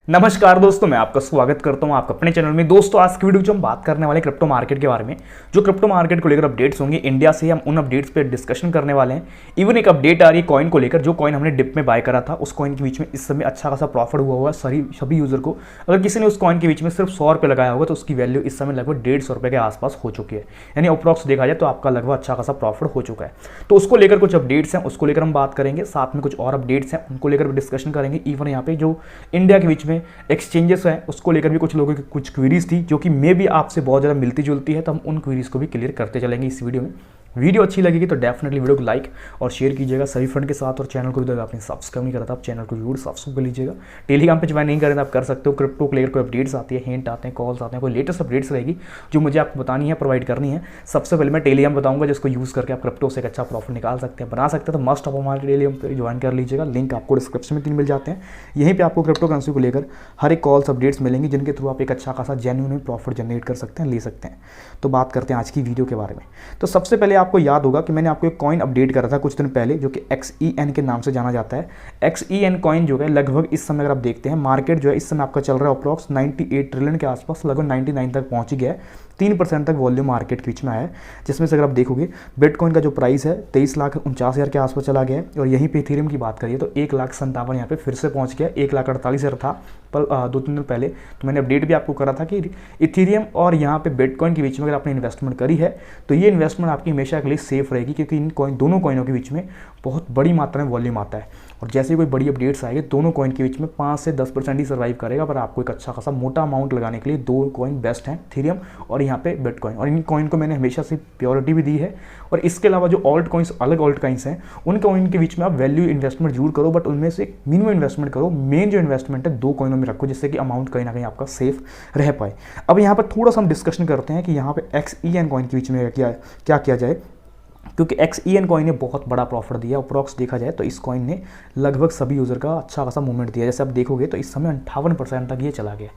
नमस्कार दोस्तों, मैं आपका स्वागत करता हूं आपका अपने चैनल में। दोस्तों, आज की वीडियो जो हम बात करने वाले क्रिप्टो मार्केट के बारे में, जो क्रिप्टो मार्केट को लेकर अपडेट्स होंगे इंडिया से, हम उन अपडेट्स पे डिस्कशन करने वाले हैं। इवन एक अपडेट आ रही है कॉइन को लेकर, जो कॉइन हमने डिप में बाय करा था, उस कॉइन के बीच में इस समय अच्छा खासा प्रॉफिट हुआ है सभी यूजर को। अगर किसी ने उस कॉइन के बीच में सिर्फ 100 रुपये लगाया होगा तो उसकी वैल्यू इस समय लगभग 150 रुपये के आसपास हो चुकी है। यानी अप्रॉक्स देखा जाए तो आपका लगभग अच्छा खासा प्रॉफिट हो चुका है। तो उसको लेकर कुछ अपडेट्स हैं, उसको लेकर हम बात करेंगे। साथ में कुछ और अपडेट्स हैं, उनको लेकर भी डिस्कशन करेंगे। इवन यहाँ पे जो इंडिया के बीच में एक्सचेंजेस है उसको लेकर भी कुछ लोगों की कुछ क्वेरीज थी, जो कि मे भी आपसे बहुत ज़्यादा मिलती जुलती है, तो हम उन क्वेरीज को भी क्लियर करते चलेंगे इस वीडियो में। वीडियो अच्छी लगेगी तो डेफिनेटली वीडियो को लाइक और शेयर कीजिएगा सभी फ्रेंड के साथ, और चैनल को भी अगर आपने सब्सक्राइब नहीं करा था आप चैनल को जरूर सब्सक्राइब कर लीजिएगा। टेलीग्राम पे ज्वाइन नहीं करें तो आप कर सकते हो। क्रिप्टो को लेकर कोई अपडेट्स आती है, हिंट आते हैं, कॉल्स आते हैं, कोई लेटेस्ट अपडेट्स रहेगी जो मुझे आपको बतानी है, प्रोवाइड करनी है। सबसे पहले मैं टेलीग्राम बताऊंगा जिसको यूज़ करके आप क्रिप्टो से एक अच्छा प्रॉफिट निकाल सकते हैं, बना सकते हैं। तो मस्ट आप हमारे टेलीग्राम पर ज्वाइन कर लीजिएगा, लिंक आपको डिस्क्रिप्शन में 3 मिल जाते हैं। यहीं पर आपको क्रिप्टो करेंसी को लेकर हर एक कॉल्स अपडेट्स मिलेंगी, जिनके थ्रू आप एक अच्छा खासा जेन्युइन प्रॉफिट जनरेट कर सकते हैं, ले सकते हैं। तो बात करते हैं आज की वीडियो के बारे में। तो सबसे पहले आपको याद होगा कि मैंने आपको एक कॉइन अपडेट करा था कुछ दिन पहले, जो कि XEN के नाम से जाना जाता है। XEN कॉइन जो है लगभग इस समय अगर आप देखते हैं, मार्केट जो है इस समय आपका चल रहा है अप्रॉक्स 98 ट्रिलियन के आसपास, लगभग 99 तक पहुंच गया है। 3% तक वॉल्यूम मार्केट के बीच में आया है, जिसमें से अगर आप देखोगे बिटकॉइन का जो प्राइस है 23,49,000 के आसपास चला गया है। और यहीं पे इथेरियम की बात करिए तो 1,57,000 यहाँ पे फिर से पहुंच गया। 1,48,000 था पर 2-3 दिन पहले। तो मैंने अपडेट भी आपको करा था कि इथेरियम और यहाँ पे बिटकॉइन के बीच में अगर आपने इन्वेस्टमेंट करी है तो ये इन्वेस्टमेंट आपकी हमेशा के लिए सेफ रहेगी, क्योंकि इन दोनों कॉइनों के बीच में बहुत बड़ी मात्रा में वॉल्यूम आता है। और जैसे कोई बड़ी अपडेट्स आएगी दोनों कॉइन के बीच में 5 से 10% ही सर्वाइव करेगा, पर आपको एक अच्छा खासा मोटा अमाउंट लगाने के लिए 2 कॉइन बेस्ट हैं, इथेरियम और यहाँ पे बिटकॉइन। और इन कॉइन को मैंने हमेशा से प्योरिटी भी दी है। और इसके अलावा जो ऑल्ट कॉइन्स, अलग ऑल्ट कॉइन्स हैं, उन कॉइन के बीच में आप वैल्यू इन्वेस्टमेंट जरूर करो, बट उनमें से मिनिमम इन्वेस्टमेंट करो। मेन जो इन्वेस्टमेंट है 2 कॉइनों में रखो, जिससे कि अमाउंट कहीं ना कहीं आपका सेफ रह पाए। अब यहाँ पर थोड़ा सा हम डिस्कशन करते हैं कि यहाँ पे XEN कॉइन के बीच में क्या किया जाए, क्योंकि XEN कॉइन ने बहुत बड़ा प्रॉफिट दिया। अप्रॉक्स देखा जाए तो इस कॉइन ने लगभग सभी यूज़र का अच्छा खासा मूवमेंट दिया। जैसे आप देखोगे तो इस समय 58% तक ये चला गया,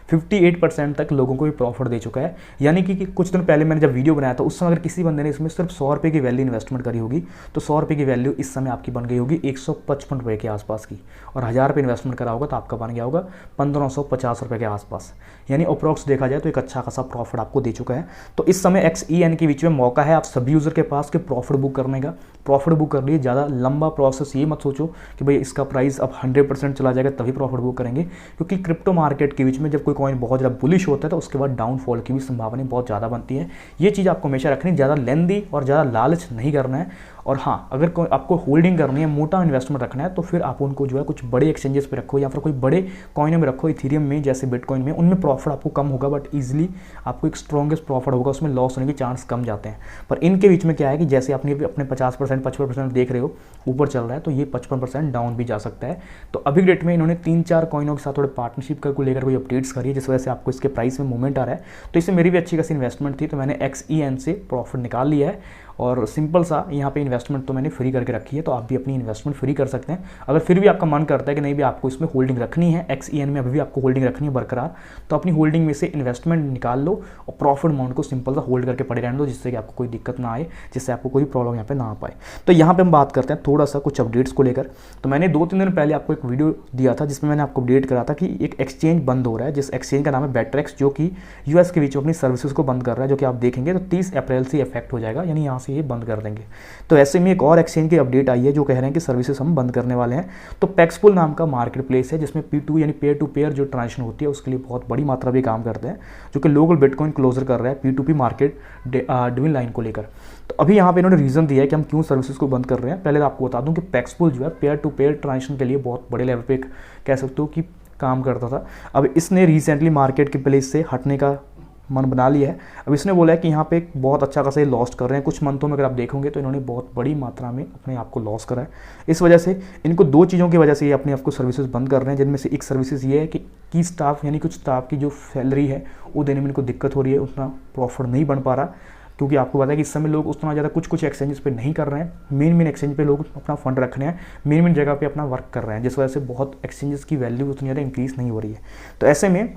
58% तक लोगों को ये प्रॉफिट दे चुका है। यानी कि कुछ दिन पहले मैंने जब वीडियो बनाया था उस समय अगर किसी बंदे ने इसमें सिर्फ 100 रुपये की वैल्यू इन्वेस्टमेंट करी होगी तो 100 रुपये की वैल्यू इस समय आपकी बन गई होगी 155 रुपये के आसपास की। और 1000 रुपये इन्वेस्टमेंट करा होगा तो आपका बन गया होगा 1550 रुपये के आसपास। यानी अप्रॉक्स देखा जाए तो एक अच्छा खासा प्रॉफिट आपको दे चुका है। तो इस समय XEN के बीच में मौका है आप सभी यूज़र के पास कि प्रॉफिट बुक करने का। प्रॉफिट बुक कर लिए, ज़्यादा लंबा प्रोसेस ये मत सोचो कि भाई इसका प्राइस अब 100% चला जाएगा तभी प्रॉफिट बुक करेंगे, क्योंकि क्रिप्टो मार्केट के बीच में जब कोई कॉइन बहुत ज़्यादा बुलिश होता है तो उसके बाद डाउनफॉल की भी संभावना बहुत ज़्यादा बनती है। ये चीज़ आपको हमेशा रखनी, ज़्यादा लेंदी और ज़्यादा लालच नहीं करना है। और हाँ, अगर आपको होल्डिंग करनी है, मोटा इन्वेस्टमेंट रखना है, तो फिर आप उनको जो है कुछ बड़े एक्सचेंजेस पे रखो या फिर कोई बड़े कॉइनों में रखो, इथेरियम में जैसे बिटकॉइन में। उनमें प्रॉफिट आपको कम होगा, बट ईजिली आपको एक स्ट्रॉन्गेस्ट प्रॉफिट होगा, उसमें लॉस होने के चांस कम जाते हैं। पर इनके बीच में क्या है कि जैसे आपने अपने 50% 55% देख रहे हो ऊपर चल रहा है, तो ये 55% डाउन भी जा सकता है। तो अभी डेट में इन्होंने 3-4 कॉइनों के साथ थोड़े पार्टनरशिप को लेकर कोई अपडेट्स करी है, जिस वजह से आपको इसके प्राइस में मूवमेंट आ रहा है। तो इससे मेरी भी अच्छी खासी इन्वेस्टमेंट थी, तो मैंने XEN से प्रॉफिट निकाल लिया है। और सिंपल सा यहाँ पे इन्वेस्टमेंट तो मैंने फ्री करके रखी है, तो आप भी अपनी इन्वेस्टमेंट फ्री कर सकते हैं। अगर फिर भी आपका मन करता है कि नहीं भी आपको इसमें होल्डिंग रखनी है, XEN में अभी भी आपको होल्डिंग रखनी है बरकरार, तो अपनी होल्डिंग में से इन्वेस्टमेंट निकाल लो और प्रॉफिट अमाउंट को सिंपल सा होल्ड करके पड़े रहने दो, जिससे कि आपको कोई दिक्कत ना आए, जिससे आपको कोई प्रॉब्लम यहाँ पे ना आ पाए। तो यहाँ पे हम बात करते हैं थोड़ा सा कुछ अपडेट्स को लेकर। तो मैंने 2-3 दिन पहले आपको एक वीडियो दिया था जिसमें मैंने आपको अपडेट करा था कि एक एक्सचेंज बंद हो रहा है, जिस एक्सचेंज का नाम है बेटरेक्स, जो कि US के बीच में अपनी सर्विसेज को बंद कर रहा है, जो कि आप देखेंगे तो 30 अप्रैल से इफेक्ट हो जाएगा, यानी यहाँ से ये बंद कर देंगे। तो ऐसे में एक और एक्सचेंज की अपडेट आई है जो कह रहे हैं कि सर्विसेज हम बंद करने वाले हैं। तो पैक्सफुल नाम का मार्केट प्लेस है, जिसमें P2 यानी पेयर टू पेयर जो ट्रांजेक्शन होती है उसके लिए बहुत बड़ी मात्रा में काम करते हैं, जो कि लोकल बिटकॉइन क्लोजर कर रहा है P2P मार्केट डिविन लाइन को लेकर। तो अभी यहाँ पे इन्होंने रीज़न दिया है कि हम क्यों सर्विसेज को बंद कर रहे हैं। पहले तो आपको बता दूं कि पैक्सफुल जो है पेयर टू पेयर ट्रांजेक्शन के लिए बहुत बड़े लेवल पे कह सकते हो कि काम करता था। अब इसने रिसेंटली मार्केट के प्लेस से हटने का मन बना लिया है। अब इसने बोला है कि यहाँ पे बहुत अच्छा खासा लॉस कर रहे हैं। कुछ मंथों में अगर आप देखोगे तो इन्होंने बहुत बड़ी मात्रा में अपने आप को लॉस करा है। इस वजह से इनको 2 चीज़ों की वजह से ये अपने आप को सर्विसेज बंद कर रहे हैं, जिनमें से एक सर्विसेज ये है कि स्टाफ यानी कुछ स्टाफ की जो सैलरी है वो देने में इनको दिक्कत हो रही है, उतना प्रॉफिट नहीं बन पा रहा, क्योंकि आपको पता है कि इस समय लोग उतना ज़्यादा कुछ एक्सचेंजेस पे नहीं कर रहे हैं। मेन एक्सचेंज पे लोग अपना फंड रख रहे हैं, मेन जगह पे अपना वर्क कर रहे हैं, जिस वजह से बहुत एक्सचेंजेस की वैल्यू उतनी ज़्यादा इंक्रीज़ नहीं हो रही है। तो ऐसे में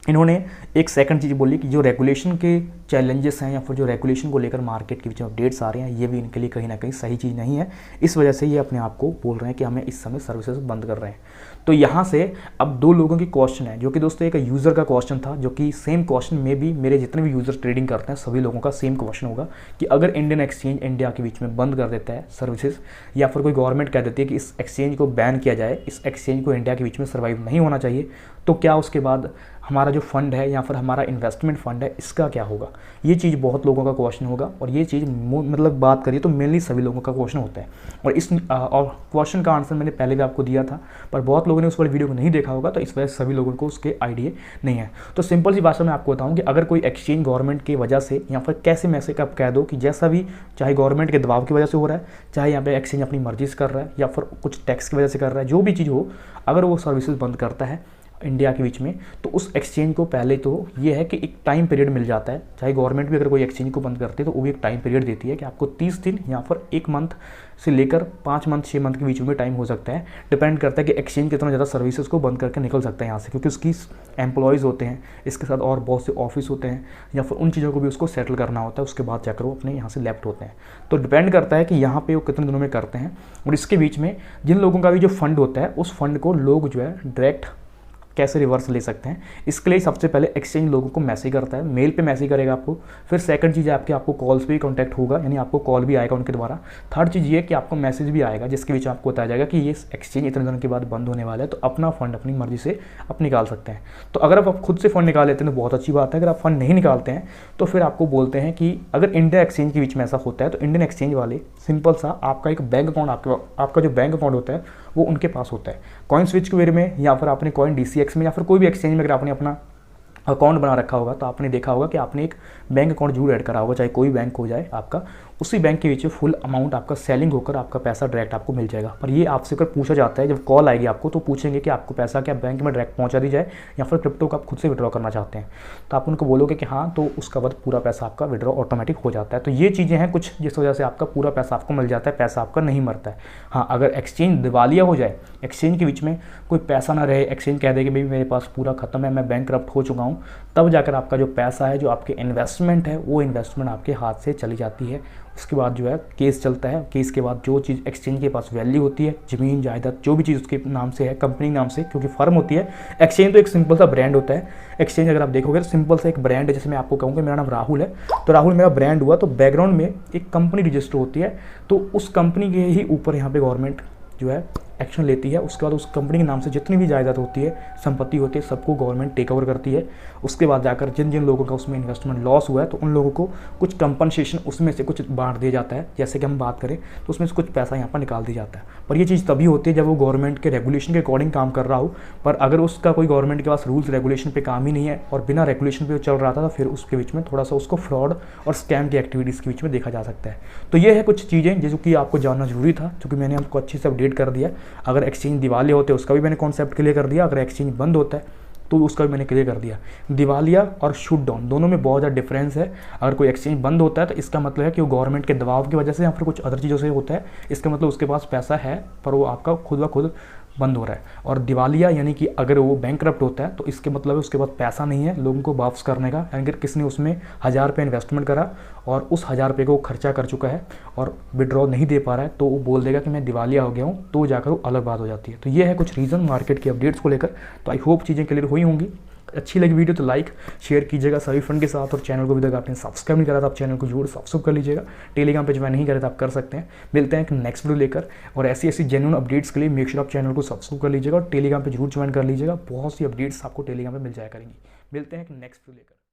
इन्होंने एक सेकंड चीज़ बोली कि जो रेगुलेशन के चैलेंजेस हैं या फिर जो रेगुलेशन को लेकर मार्केट के बीच में अपडेट्स आ रहे हैं, ये भी इनके लिए कहीं ना कहीं सही चीज़ नहीं है। इस वजह से ये अपने आप को बोल रहे हैं कि हमें इस समय सर्विसेज बंद कर रहे हैं। तो यहाँ से अब दो लोगों की क्वेश्चन है, जो कि दोस्तों एक यूज़र का क्वेश्चन था, जो कि सेम क्वेश्चन में भी मेरे जितने भी यूज़र ट्रेडिंग करते हैं सभी लोगों का सेम क्वेश्चन होगा कि अगर इंडियन एक्सचेंज इंडिया के बीच में बंद कर देता है सर्विसेज, या फिर कोई गवर्नमेंट कह देती है कि इस एक्सचेंज को बैन किया जाए, इस एक्सचेंज को इंडिया के बीच में सर्वाइव नहीं होना चाहिए, तो क्या उसके बाद हमारा जो फंड है या फिर हमारा इन्वेस्टमेंट फंड है इसका क्या होगा। ये चीज़ बहुत लोगों का क्वेश्चन होगा, और ये चीज़ मतलब बात करिए तो मेनली सभी लोगों का क्वेश्चन होता है। और इस और क्वेश्चन का आंसर मैंने पहले भी आपको दिया था, पर बहुत लोगों ने उस वाली वीडियो को नहीं देखा होगा, तो इस वजह से सभी लोगों को उसके आइडिया नहीं है। तो सिंपल सी भाषा में आपको बताऊँ कि अगर कोई एक्सचेंज गवर्नमेंट की वजह से या फिर कैसे मैसेज आप कह दो कि जैसा भी, चाहे गवर्नमेंट के दबाव की वजह से हो रहा है, चाहे यहाँ पे एक्सचेंज अपनी मर्जी से कर रहा है, या फिर कुछ टैक्स की वजह से कर रहा है, जो भी चीज़ हो, अगर वो सर्विसेज बंद करता है इंडिया के बीच में, तो उस एक्सचेंज को पहले तो ये है कि एक टाइम पीरियड मिल जाता है। चाहे गवर्नमेंट भी अगर कोई एक्सचेंज को बंद करती है तो वो भी एक टाइम पीरियड देती है कि आपको 30 दिन या फिर 1 मंथ से लेकर 5 मंथ 6 मंथ के बीच में टाइम हो सकता है। डिपेंड करता है कि एक्सचेंज कितना ज़्यादा सर्विसेज को बंद करके निकल सकता है यहाँ से, क्योंकि उसकी एम्प्लॉयज़ होते हैं, इसके साथ और बहुत से ऑफिस होते हैं, या फिर उन चीज़ों को भी उसको सेटल करना होता है, उसके बाद जाकर वो अपने यहाँ से लेफ्ट होते हैं। तो डिपेंड करता है कि यहाँ पे वो कितने दिनों में करते हैं। और इसके बीच में जिन लोगों का भी जो फंड होता है, उस फंड को लोग जो है डायरेक्ट कैसे रिवर्स ले सकते हैं, इसके लिए सबसे पहले एक्सचेंज लोगों को मैसेज करता है, मेल पे मैसेज करेगा आपको। फिर सेकंड चीज़ है आपको कॉल्स पे भी कॉन्टैक्ट होगा, यानी आपको कॉल भी आएगा उनके द्वारा। थर्ड चीज़ ये कि आपको मैसेज भी आएगा, जिसके बीच आपको बताया जाएगा कि ये एक्सचेंज इतने दिनों के बाद बंद होने वाला है, तो अपना फंड अपनी मर्जी से आप निकाल सकते हैं। तो अगर आप खुद से फंड निकाल लेते हैं तो बहुत अच्छी बात है। अगर आप फंड नहीं निकालते हैं तो फिर आपको बोलते हैं कि अगर इंडिया एक्सचेंज के बीच में ऐसा होता है तो इंडियन एक्सचेंज वाले सिंपल सा आपका एक बैंक अकाउंट, आपका जो बैंक अकाउंट होता है वो उनके पास होता है। कॉइन स्विच के वे में, या फिर आपने कॉइन DCX में, या फिर कोई भी एक्सचेंज में अगर आपने अपना अकाउंट बना रखा होगा तो आपने देखा होगा कि आपने एक बैंक अकाउंट जरूर ऐड करा होगा, चाहे कोई बैंक हो जाए आपका, उसी बैंक के बीच फुल अमाउंट आपका सेलिंग होकर आपका पैसा डायरेक्ट आपको मिल जाएगा। पर ये आपसे अगर पूछा जाता है, जब कॉल आएगी आपको तो पूछेंगे कि आपको पैसा क्या बैंक में डायरेक्ट पहुंचा दी जाए या फिर क्रिप्टो का आप खुद से विड्रॉ करना चाहते हैं, तो आप उनको बोलोगे कि हाँ, तो उसका बाद पूरा पैसा आपका विड्रॉ ऑटोमेटिक हो जाता है। तो ये चीज़ें हैं कुछ जिस वजह से आपका पूरा पैसा आपको मिल जाता है, पैसा आपका नहीं मरता है। हाँ, अगर एक्सचेंज दिवालिया हो जाए, एक्सचेंज के बीच में कोई पैसा ना रहे, एक्सचेंज कह दे कि भाई मेरे पास पूरा खत्म है, मैं बैंकक्रप्ट हो चुका हूँ, तब जाकर आपका जो पैसा है, जो आपके इन्वेस्टमेंट है, वो इन्वेस्टमेंट आपके हाथ से चली जाती है। उसके बाद जो है केस चलता है, केस के बाद जो चीज़ एक्सचेंज के पास वैल्यू होती है, ज़मीन जायदाद जो भी चीज़ उसके नाम से है, कंपनी नाम से, क्योंकि फर्म होती है। एक्सचेंज तो एक सिंपल सा ब्रांड होता है। एक्सचेंज अगर आप देखोगे तो सिंपल सा एक ब्रांड है। जैसे मैं आपको कहूँगा मेरा नाम राहुल है, तो राहुल मेरा ब्रांड हुआ, तो बैकग्राउंड में एक कंपनी रजिस्टर होती है, तो उस कंपनी के ही ऊपर यहाँ पे गवर्नमेंट जो है एक्शन लेती है। उसके बाद उस कंपनी के नाम से जितनी भी जायदाद होती है, संपत्ति होती है, सबको गवर्नमेंट टेक ओवर करती है। उसके बाद जाकर जिन जिन लोगों का उसमें इन्वेस्टमेंट लॉस हुआ है तो उन लोगों को कुछ कंपनसेशन उसमें से कुछ बांट दिया जाता है। जैसे कि हम बात करें तो उसमें से कुछ पैसा यहाँ पर निकाल दिया जाता है। पर ये चीज़ तभी होती है जब वो गवर्नमेंट के रेगुलेशन के अकॉर्डिंग काम कर रहा हो। पर अगर उसका कोई गवर्नमेंट के पास रूल्स रेगुलेशन पे काम ही नहीं है और बिना रेगुलेशन पे चल रहा था, तो फिर उसके बीच में थोड़ा सा उसको फ्रॉड और स्कैम की एक्टिविटीज़ के बीच में देखा जा सकता है। तो ये है कुछ चीज़ें जो कि आपको जानना जरूरी था, क्योंकि मैंने आपको अच्छे से अपडेट कर दिया। अगर एक्सचेंज दिवालिया होते हैं उसका भी मैंने कॉन्सेप्ट क्लियर कर दिया, अगर एक्सचेंज बंद होता है तो उसका भी मैंने क्लियर कर दिया। दिवालिया और शूट डाउन दोनों में बहुत ज़्यादा डिफरेंस है। अगर कोई एक्सचेंज बंद होता है तो इसका मतलब है कि वो गवर्नमेंट के दबाव की वजह से या फिर कुछ अदर चीज़ों से होता है। इसका मतलब उसके पास पैसा है पर वो आपका खुद ब खुद बंद हो रहा है। और दिवालिया यानी कि अगर वो बैंकक्रप्ट होता है तो इसके मतलब है उसके पास पैसा नहीं है लोगों को वापस करने का। यानी कि किसने उसमें 1000 रुपये इन्वेस्टमेंट करा और उस 1000 रुपये को वो खर्चा कर चुका है और विड्रॉ नहीं दे पा रहा है, तो वो बोल देगा कि मैं दिवालिया हो गया हूँ, तो जाकर वो अलग बात हो जाती है। तो ये है कुछ रीज़न मार्केट की अपडेट्स को लेकर। तो आई होप चीज़ें क्लियर हुई होंगी। अच्छी लगी वीडियो तो लाइक शेयर कीजिएगा सभी फ्रेंड के साथ, और चैनल को भी तक आपने सब्सक्राइब नहीं करा था आप चैनल को जरूर सब्सक्राइब कर लीजिएगा। टेलीग्राम पे ज्वाइन नहीं करे तो आप कर सकते हैं। मिलते हैं एक नेक्स्ट वीडियो लेकर, और ऐसी जेन्युइन अपडेट्स के लिए मेक श्योर आप चैनल को सब्सक्राइब कर लीजिएगा और टेलीग्राम पे जरूर ज्वाइन कर लीजिएगा। बहुत सी अपडेट्स आपको टेलीग्राम पे मिल जाया करेंगी। मिलते हैं एक नेक्स्ट वीडियो लेकर।